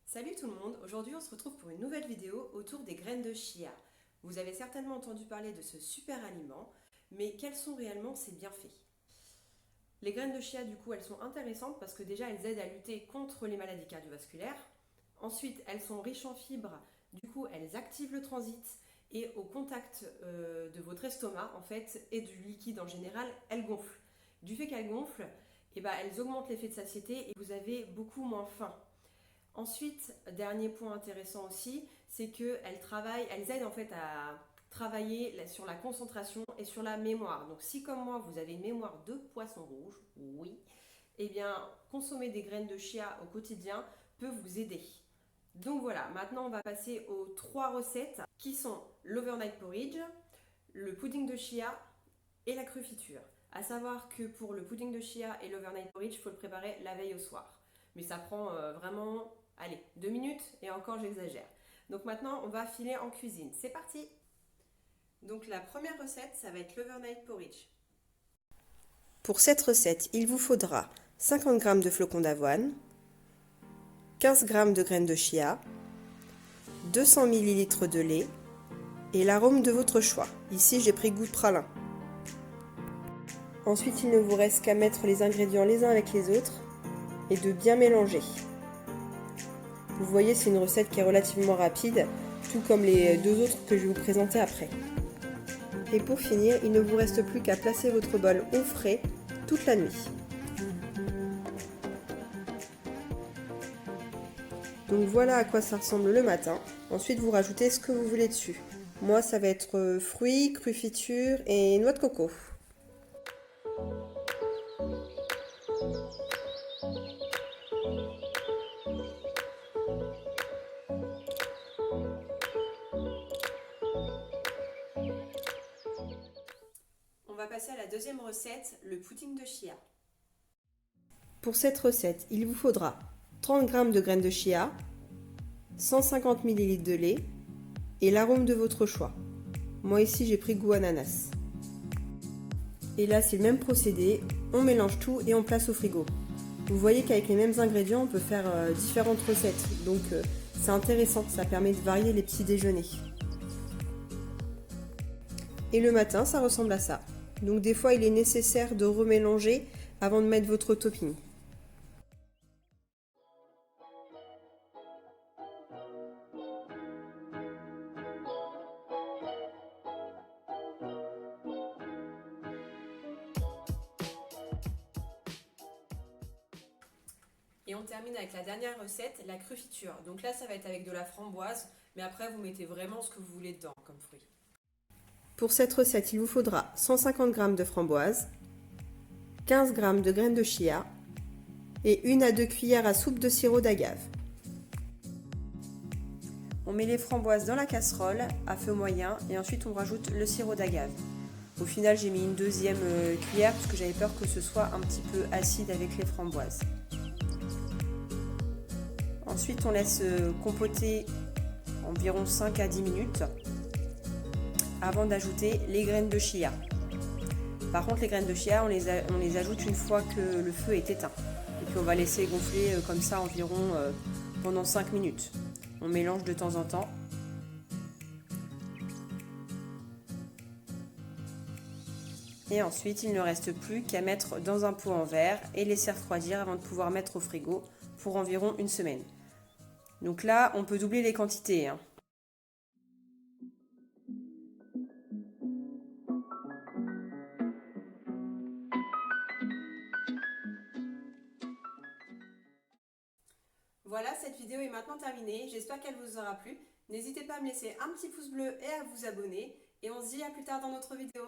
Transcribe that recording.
Salut tout le monde, aujourd'hui on se retrouve pour une nouvelle vidéo autour des graines de chia. Vous avez certainement entendu parler de ce super aliment, mais quels sont réellement ses bienfaits? Les graines de chia du coup elles sont intéressantes parce que déjà elles aident à lutter contre les maladies cardiovasculaires. Ensuite elles sont riches en fibres, du coup elles activent le transit et au contact de votre estomac en fait et du liquide en général, elles gonflent. Du fait qu'elles gonflent, elles augmentent l'effet de satiété et vous avez beaucoup moins faim. Ensuite, dernier point intéressant aussi, c'est qu'elles aident en fait à travailler sur la concentration et sur la mémoire. Donc si comme moi vous avez une mémoire de poisson rouge, oui, eh bien consommer des graines de chia au quotidien peut vous aider. Donc voilà, maintenant on va passer aux 3 recettes qui sont l'overnight porridge, le pudding de chia et la crufiture. À savoir que pour le pudding de chia et l'overnight porridge, il faut le préparer la veille au soir. Mais ça prend vraiment, allez, 2 minutes et encore j'exagère. Donc maintenant, on va filer en cuisine. C'est parti! Donc la première recette, ça va être l'overnight porridge. Pour cette recette, il vous faudra 50 g de flocons d'avoine, 15 g de graines de chia, 200 ml de lait et l'arôme de votre choix. Ici, j'ai pris goût de pralin. Ensuite, il ne vous reste qu'à mettre les ingrédients les uns avec les autres et de bien mélanger. Vous voyez, c'est une recette qui est relativement rapide, tout comme les 2 autres que je vais vous présenter après. Et pour finir, il ne vous reste plus qu'à placer votre bol au frais toute la nuit. Donc voilà à quoi ça ressemble le matin. Ensuite, vous rajoutez ce que vous voulez dessus. Moi, ça va être fruits, crufiture et noix de coco. On va passer à la deuxième recette, le pudding de chia. Pour cette recette, il vous faudra 30 g de graines de chia, 150 ml de lait et l'arôme de votre choix. Moi ici j'ai pris goût ananas. Et là c'est le même procédé, on mélange tout et on place au frigo. Vous voyez qu'avec les mêmes ingrédients on peut faire différentes recettes, donc c'est intéressant, ça permet de varier les petits déjeuners. Et le matin ça ressemble à ça. Donc des fois il est nécessaire de remélanger avant de mettre votre topping. Et on termine avec la dernière recette, la crufiture. Donc là, ça va être avec de la framboise, mais après, vous mettez vraiment ce que vous voulez dedans comme fruit. Pour cette recette, il vous faudra 150 g de framboise, 15 g de graines de chia et 1 à 2 cuillères à soupe de sirop d'agave. On met les framboises dans la casserole à feu moyen et ensuite on rajoute le sirop d'agave. Au final, j'ai mis une deuxième cuillère parce que j'avais peur que ce soit un petit peu acide avec les framboises. Ensuite, on laisse compoter environ 5 à 10 minutes avant d'ajouter les graines de chia. Par contre, les graines de chia, on les ajoute une fois que le feu est éteint. Et puis on va laisser gonfler comme ça environ pendant 5 minutes. On mélange de temps en temps. Et ensuite, il ne reste plus qu'à mettre dans un pot en verre et laisser refroidir avant de pouvoir mettre au frigo pour environ une semaine. Donc là, on peut doubler les quantités. Voilà, cette vidéo est maintenant terminée. J'espère qu'elle vous aura plu. N'hésitez pas à me laisser un petit pouce bleu et à vous abonner. Et on se dit à plus tard dans notre vidéo.